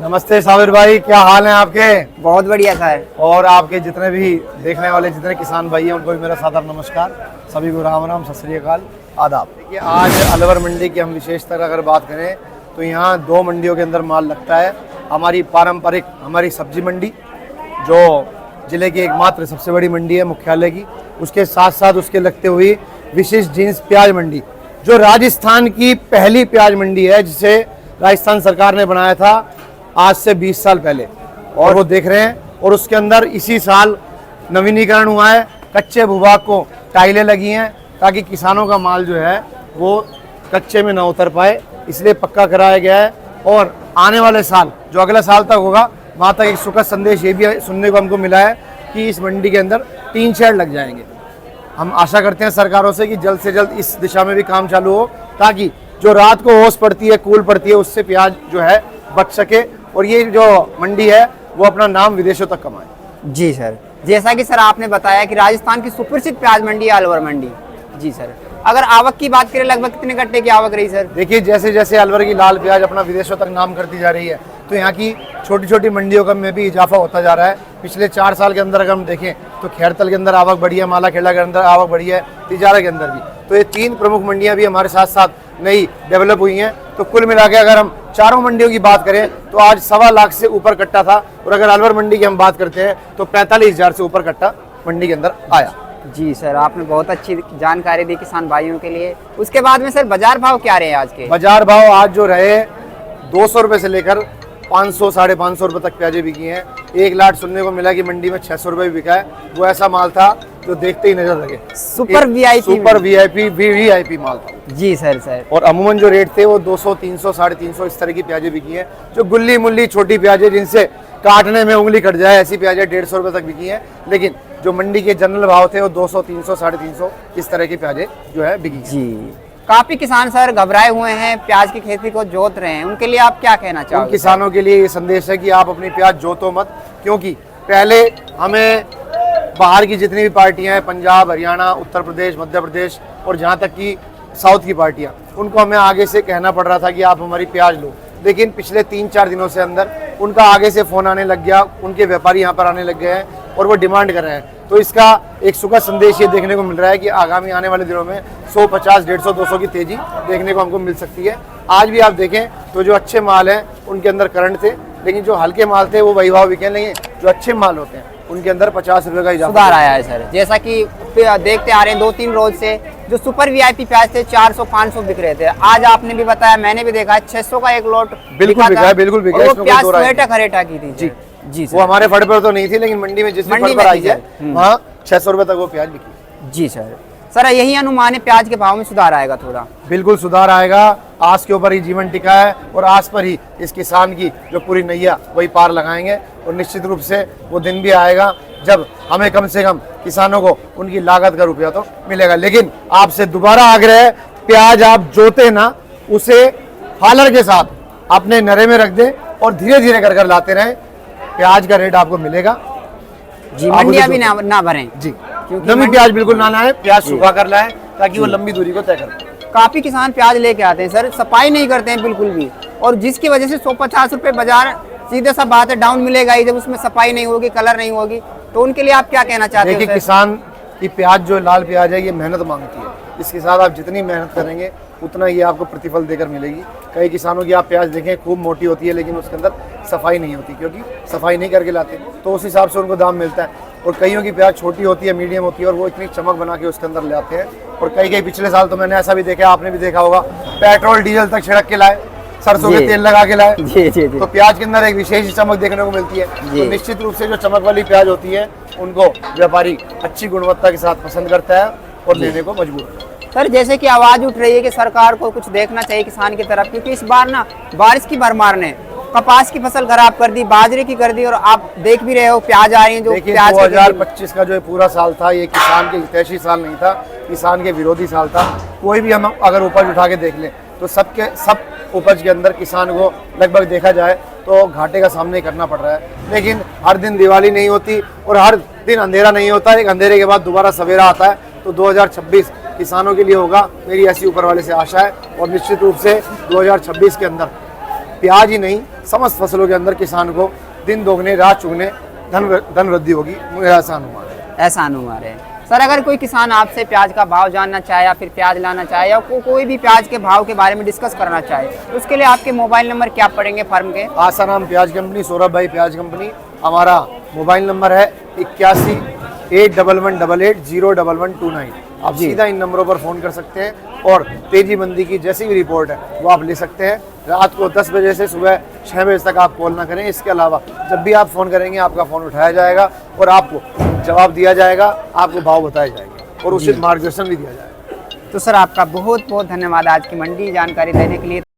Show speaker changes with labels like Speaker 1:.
Speaker 1: नमस्ते साबिर भाई, क्या हाल है आपके?
Speaker 2: बहुत बढ़िया सर।
Speaker 1: और आपके जितने भी देखने वाले जितने किसान भाई हैं उनको भी मेरा सादर नमस्कार। सभी को राम राम, सत श्री अकाल, आदाब। देखिए, आज अलवर मंडी की हम विशेषतर अगर बात करें तो यहाँ दो मंडियों के अंदर माल लगता है। हमारी पारंपरिक हमारी सब्जी मंडी जो जिले की एकमात्र सबसे बड़ी मंडी है मुख्यालय की, उसके साथ साथ उसके लगते हुए विशेष जींस प्याज मंडी जो राजस्थान की पहली प्याज मंडी है, जिसे राजस्थान सरकार ने बनाया था आज से 20 साल पहले, और वो देख रहे हैं। और उसके अंदर इसी साल नवीनीकरण हुआ है, कच्चे भूभाग को टाइलें लगी हैं ताकि किसानों का माल जो है वो कच्चे में ना उतर पाए, इसलिए पक्का कराया गया है। और आने वाले साल जो अगला साल तक होगा, वहाँ तक एक सुखद संदेश ये भी सुनने को हमको मिला है कि इस मंडी के अंदर 3 शेड लग जाएंगे। हम आशा करते हैं सरकारों से कि जल्द से जल्द इस दिशा में भी काम चालू हो, ताकि जो रात को ओस पड़ती है, कूल पड़ती है, उससे प्याज जो है बच सके और ये जो मंडी है वो अपना नाम विदेशों तक कमाए।
Speaker 2: जी सर, जैसा कि सर आपने बताया कि राजस्थान की सुप्रसिद्ध प्याज मंडी है अलवर मंडी। जी सर, अगर आवक की बात करें, लगभग कितने गट्टे की आवक रही सर?
Speaker 1: देखिए, जैसे जैसे अलवर की लाल प्याज अपना विदेशों तक नाम करती जा रही है, तो यहाँ की छोटी छोटी मंडियों का में भी इजाफा होता जा रहा है। पिछले 4 साल के अंदर अगर हम देखें तो खैरतल के अंदर आवक बढ़ी है, मालाखेड़ा के अंदर आवक बढ़ी है, तिजारा के अंदर भी। तो ये 3 प्रमुख मंडियां भी हमारे साथ साथ नई डेवलप हुई हैं। तो कुल मिला के अगर हम चारों मंडियों की बात करें तो आज 1.25 लाख से ऊपर कट्टा था, और अगर अलवर मंडी की हम बात करते हैं तो 45,000 से ऊपर कट्टा मंडी के अंदर आया।
Speaker 2: जी सर, आपने बहुत अच्छी जानकारी दी किसान भाइयों के लिए। उसके बाद में सर बाजार भाव क्या रहे आज के?
Speaker 1: बाजार भाव आज जो रहे 200 रुपये से लेकर 500 साढ़े 500 रुपये तक प्याजें बिकी हैं। एक लाट सुनने को मिला कि मंडी में 600 रुपये भी बिका है। वो ऐसा माल था जो देखते ही नजर लगे,
Speaker 2: सुपर
Speaker 1: वीआईपी माल था।
Speaker 2: जी सर।
Speaker 1: और अमूमन जो रेट थे वो 200 300 साढ़े 300 इस तरह की प्याजें बिकी हैं। जो गुल्ली मुल्ली छोटी प्याजें जिनसे काटने में उंगली कट जाए, ऐसी प्याजें 150 रुपये तक बिकी हैं। लेकिन जो मंडी के जनरल भाव थे वो 200 300 साढ़े 300 इस तरह की प्याजें जो है बिकी।
Speaker 2: जी, काफी किसान सर घबराए हुए हैं, प्याज की खेती को जोत रहे हैं, उनके लिए आप क्या कहना चाहोगे?
Speaker 1: उन किसानों के लिए ये संदेश है कि आप अपनी प्याज जोतो मत, क्योंकि पहले हमें बाहर की जितनी भी पार्टियां हैं, पंजाब, हरियाणा, उत्तर प्रदेश, मध्य प्रदेश और जहां तक कि साउथ की पार्टियां, उनको हमें आगे से कहना पड़ रहा था कि आप हमारी प्याज लो। लेकिन पिछले 3-4 दिनों से अंदर उनका आगे से फोन आने लग गया, उनके व्यापारी यहाँ पर आने लग गए हैं और वो डिमांड कर रहे हैं। तो इसका एक सुखद संदेश ये देखने को मिल रहा है कि आगामी आने वाले दिनों में 100, 50, 150, 200 की तेजी देखने को हमको मिल सकती है। आज भी आप देखें तो जो अच्छे माल हैं उनके अंदर करंट थे, लेकिन जो हल्के माल थे वो वही भाव बिके। लेकिन जो अच्छे माल होते हैं उनके अंदर 50 रुपये का इजाफा
Speaker 2: सुधार आया है सर। जैसा कि देखते आ रहे हैं 2-3 रोज से जो सुपर वीआईपी प्याज थे 400-500 बिक रहे थे। आज आपने भी बताया, मैंने भी देखा है 600 का एक लोट
Speaker 1: बिल्कुल बिका है, बिल्कुल बिका है।
Speaker 2: प्याज खरेटा की थी। जी जी
Speaker 1: वो हमारे फड़ पर तो नहीं थी, लेकिन मंडी में जिस फड़ पर आई है वहाँ 600 रुपये तक वो प्याज बिकी।
Speaker 2: जी सर, यही अनुमान है प्याज के भाव में सुधार आएगा? थोड़ा
Speaker 1: बिल्कुल सुधार आएगा। आस के ऊपर ही जीवन टिका है और आस पर ही इस किसान की जो पूरी नैया वही पार लगाएंगे। और निश्चित रूप से वो दिन भी आएगा जब हमें कम से कम किसानों को उनकी लागत का रुपया तो मिलेगा। लेकिन आपसे दोबारा आग्रह है, प्याज आप जोते ना, उसे हालर के साथ अपने नरे में रख दे और धीरे धीरे कर लाते रहें, प्याज का रेट आपको मिलेगा।
Speaker 2: जी, मंडियां भी ना भरें।
Speaker 1: जी, नमी प्याज बिल्कुल ना लाएं, प्याज सूखा कर लाएं ताकि वो लंबी दूरी को तय करे।
Speaker 2: काफी किसान प्याज लेके आते हैं सर, सफाई नहीं करते हैं बिल्कुल भी, और जिसकी वजह से 150 रुपए बाजार सीधे सा बात है डाउन मिलेगा ही। जब उसमें सफाई नहीं होगी, कलर नहीं होगी, तो उनके लिए आप क्या कहना चाहते हैं?
Speaker 1: देखिए, किसान की प्याज जो लाल प्याज है ये मेहनत मांगती है। इसके साथ आप जितनी मेहनत करेंगे उतना ये आपको प्रतिफल देकर मिलेगी। कई किसानों की आप प्याज देखें खूब मोटी होती है, लेकिन उसके अंदर सफाई नहीं होती, क्योंकि सफाई नहीं करके लाते, तो उस हिसाब से उनको दाम मिलता है। और कईयों की प्याज छोटी होती है, मीडियम होती है, और वो इतनी चमक बना के उसके अंदर ले आते हैं। और कई पिछले साल तो मैंने ऐसा भी देखा, आपने भी देखा होगा, पेट्रोल डीजल तक छिड़क के लाए, सरसों के तेल लगा के लाए। जी। तो प्याज के अंदर एक विशेष चमक देखने को मिलती है। तो निश्चित रूप से जो चमक वाली प्याज होती है उनको व्यापारी अच्छी गुणवत्ता के साथ पसंद करता है और लेने को मजबूर है।
Speaker 2: सर, जैसे कि आवाज उठ रही है कि सरकार को कुछ देखना चाहिए किसान की तरफ, क्योंकि इस बार ना बारिश की भरमार ने कपास की फसल खराब कर दी, बाजरे की कर दी, और आप देख भी रहे हो प्याज आ रही है जो प्याज
Speaker 1: 2025 का जो पूरा साल था ये किसान के हितैषी साल नहीं था, किसान के विरोधी साल था। कोई भी हम अगर उपज उठा के देख लें तो सब उपज के अंदर किसान को लगभग देखा जाए तो घाटे का सामना करना पड़ रहा है। लेकिन हर दिन दिवाली नहीं होती और हर दिन अंधेरा नहीं होता, एक अंधेरे के बाद दोबारा सवेरा आता है। तो 2026 किसानों के लिए होगा, मेरी ऐसी ऊपर वाले से आशा है। और निश्चित रूप से 2026 के अंदर प्याज ही नहीं, समस्त फसलों के अंदर किसान को दिन दोगुने रात चुगने धन वृद्धि होगी, मेरा ऐसा अनुमान है।
Speaker 2: ऐसा अनुमान है सर। अगर कोई किसान आपसे प्याज का भाव जानना चाहे या फिर प्याज लाना चाहे या कोई भी प्याज के भाव के बारे में डिस्कस करना चाहे तो उसके लिए आपके मोबाइल नंबर क्या पड़ेंगे फर्म के?
Speaker 1: आसाराम प्याज कंपनी, सौरभ भाई प्याज कंपनी। हमारा मोबाइल नंबर है 818188011129। आप सीधा इन नंबरों पर फ़ोन कर सकते हैं और तेजी मंदी की जैसी भी रिपोर्ट है वो आप ले सकते हैं। रात को 10 बजे से सुबह 6 बजे तक आप कॉल ना करें। इसके अलावा जब भी आप फ़ोन करेंगे आपका फ़ोन उठाया जाएगा और आपको जवाब दिया जाएगा, आपको भाव बताए जाएंगे और उचित मार्गदर्शन भी दिया जाएगा।
Speaker 2: तो सर आपका बहुत बहुत धन्यवाद आज की मंडी जानकारी देने के लिए।